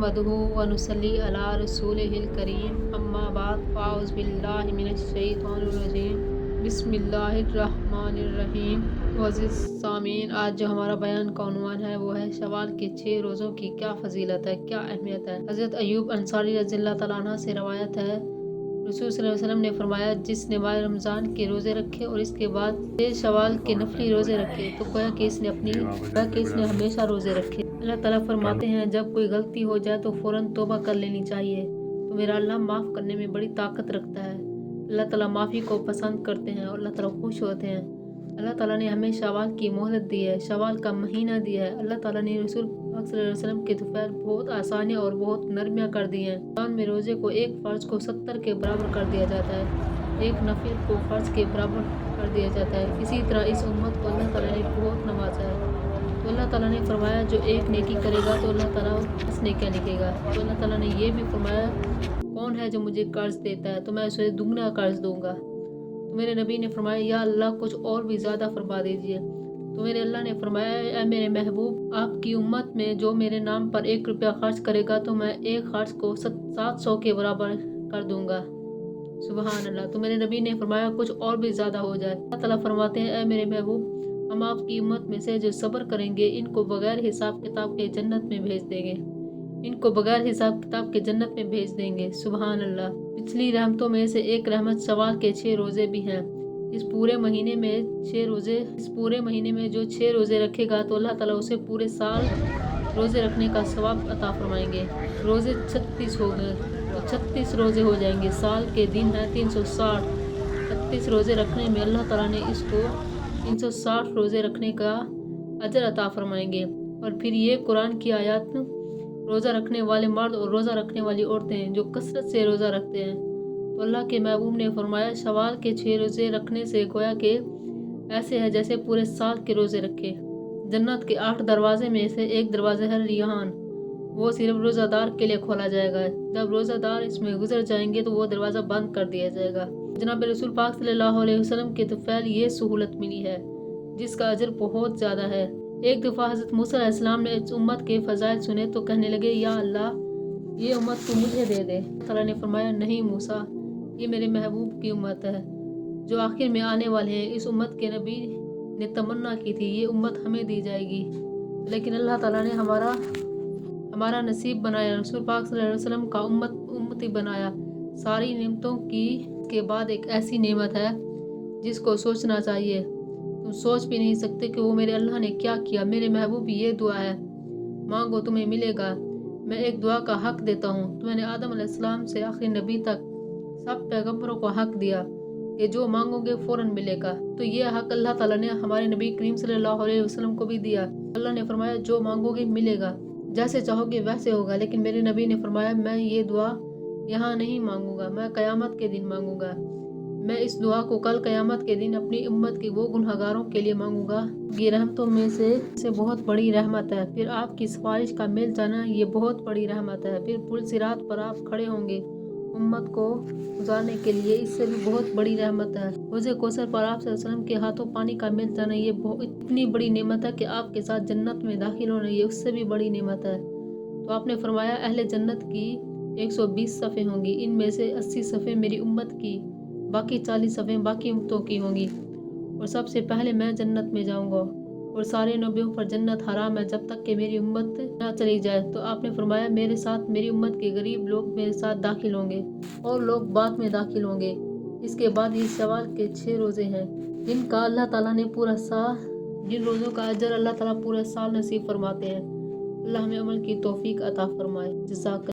नहमदुहु व नुसल्ली अला रसूलिहिल करीम अम्मा बाद फ़ाउज़ बिल्लाहि मिनश शैतानिर रजीम बिस्मिल्लाहिर्रहमानिर्रहीम। अज़ीज़ सामीन, आज जो हमारा बयान का उन्वान है वो है शवाल के 6 रोज़ों की क्या फजीलत है, क्या अहमियत है। हज़रत अय्यूब अंसारी रज़ियल्लाहु तआला अन्हु से रवायत है, रसूल सल्लल्लाहु अलैहि वसल्लम ने फरमाया, जिसने माह रमज़ान के रोज़े रखे और इसके बाद 6 शवाल के नफली रोज़े रखे तो गोया कि इसने हमेशा रोज़े रखे। अल्लाह ताला फरमाते हैं, जब कोई गलती हो जाए तो फ़ौरन तौबा कर लेनी चाहिए, तो मेरा अल्लाह माफ़ करने में बड़ी ताकत रखता है। अल्लाह ताला माफ़ी को पसंद करते हैं और अल्लाह ताला खुश होते हैं। अल्लाह ताला ने हमें शवाल की मोहलत दी है, शवाल का महीना दिया है। अल्लाह ताला ने रसूल पाक सल्लल्लाहु अलैहि वसल्लम के तुफ़ैल बहुत आसानियाँ और बहुत नरमियाँ कर दी हैं। रमज़ान में रोज़े को एक फ़र्ज को 70 के बराबर कर दिया जाता है, एक नफिल को फ़र्ज के बराबर कर दिया जाता है। इसी तरह इस उम्मत को अल्लाह ताला ने बहुत नवाजा है। तो अल्लाह ताला ने फरमाया, जो एक नेकी करेगा तो अल्लाह ताला 10 नेकियां लिखेगा। तो अल्लाह ताला ने ये भी फरमाया, कौन है जो मुझे कर्ज देता है तो मैं उसे दुगना कर्ज दूंगा। तो मेरे नबी ने फरमाया, या अल्लाह कुछ और भी ज़्यादा फरमा दीजिए। तो मेरे अल्लाह ने फरमाया, ऐ मेरे महबूब, आपकी उम्मत में जो मेरे नाम पर 1 रुपया खर्च करेगा तो मैं एक खर्च को 700 के बराबर कर दूंगा। सुबहान अल्लाह। तो मेरे नबी ने फरमाया, कुछ और भी ज़्यादा हो जाए। अल्लाह ताला फरमाते हैं, ऐ मेरे महबूब, हम आपकी उम्मत में से जो सब्र करेंगे इनको बगैर हिसाब किताब के जन्नत में भेज देंगे, इनको बगैर हिसाब किताब के जन्नत में भेज देंगे। सुबहान अल्लाह। पिछली रहमतों में से एक रहमत शवाल के 6 रोज़े भी हैं। इस पूरे महीने में जो 6 रोज़े रखेगा तो अल्लाह ताला उसे पूरे साल रोज़े रखने का सवाब अता फरमाएंगे। रोज़े 36 हो गए तो 36 रोज़े हो जाएंगे। साल के दिन हैं 360। 36 रोज़े रखने में अल्लाह ताला ने इसको 360 रोज़े रखने का अजर अता फरमाएंगे। और फिर ये कुरान की आयत, रोज़ा रखने वाले मर्द और रोज़ा रखने वाली औरतें जो कसरत से रोज़ा रखते हैं, तो अल्लाह के महबूब ने फरमाया, शवाल के 6 रोज़े रखने से गोया के ऐसे है जैसे पूरे साल के रोज़े रखे। जन्नत के 8 दरवाजे में से एक दरवाज़ा है रियान, वो सिर्फ रोज़ादार के लिए खोला जाएगा। जब रोज़ादार इसमें गुजर जाएंगे तो वो दरवाज़ा बंद कर दिया जाएगा। जनाब रसूल पाक सल्लल्लाहु अलैहि वसल्लम के तुफ़ैल ये सहूलत मिली है जिसका अजर बहुत ज़्यादा है। एक दफ़ा हज़रत मूसा अलैहिस्सलाम ने इस उम्मत के फ़ज़ाइल सुने तो कहने लगे, या अल्लाह, ये उम्मत तू मुझे दे दे। अल्लाह ताला ने फरमाया, नहीं मूसा, ये मेरे महबूब की उम्मत है जो आखिर में आने वाले हैं। इस उम्मत के नबी ने तमन्ना की थी ये उम्मत हमें दी जाएगी, लेकिन अल्लाह ताला ने हमारा नसीब बनाया, रसूल पाक सल्लल्लाहु अलैहि वसल्लम का उम्मती बनाया। सारी नेमतों के बाद एक ऐसी नेमत है जिसको सोचना चाहिए। तुम सोच भी नहीं सकते कि वो मेरे अल्लाह ने क्या किया। मेरे महबूब, ये दुआ है, मांगो तुम्हें मिलेगा। मैं एक दुआ का हक देता हूँ। तो मैंने आदम अलैहिस्सलाम से आखिरी नबी तक सब पैगंबरों को हक दिया कि जो मांगोगे फ़ौरन मिलेगा। तो ये हक अल्लाह ताला ने हमारे नबी करीम सल्लल्लाहु अलैहि वसल्लम को भी दिया। अल्लाह ने फरमाया, जो मांगोगे मिलेगा, जैसे चाहोगे वैसे होगा। लेकिन मेरे नबी ने फरमाया, मैं ये दुआ यहाँ नहीं मांगूंगा, मैं क़यामत के दिन मांगूंगा। मैं इस दुआ को कल क़यामत के दिन अपनी उम्मत के वो गुनहगारों के लिए मांगूंगा। ये रहमतों में से बहुत बड़ी रहमत है। फिर आपकी सिफारिश का मिल जाना ये बहुत बड़ी रहमत है। फिर पुल सिरात पर आप खड़े होंगे उम्मत को गुजारने के लिए, इससे भी बहुत बड़ी रहमत है। हौज़े कौसर पर आप सल्लल्लाहु अलैहि वसल्लम के हाथों पानी का मिल जाना ये इतनी बड़ी नेमत है कि आपके साथ जन्नत में दाखिल होना ये उससे भी बड़ी नेमत है। तो आपने फरमाया, अहले जन्नत की 120 सफ़े होंगी, इनमें से 80 सफ़े मेरी उम्मत की, बाकी 40 सफ़े बाकी उम्मतों की होंगी, और सबसे पहले मैं जन्नत में जाऊंगा और सारे नबियों पर जन्नत हराम है जब तक कि मेरी उम्मत ना चली जाए। तो आपने फरमाया, मेरे साथ मेरी उम्मत के गरीब लोग मेरे साथ दाखिल होंगे और लोग बाद में दाखिल होंगे। इसके बाद ये शवाल के 6 रोज़े हैं जिनका अल्लाह ताला ने जिन रोज़ों का अजर अल्लाह ताला पूरा साल नसीब फरमाते हैं। अल्लाह हमें अमल की तौफीक अता फरमाए। जज़ाक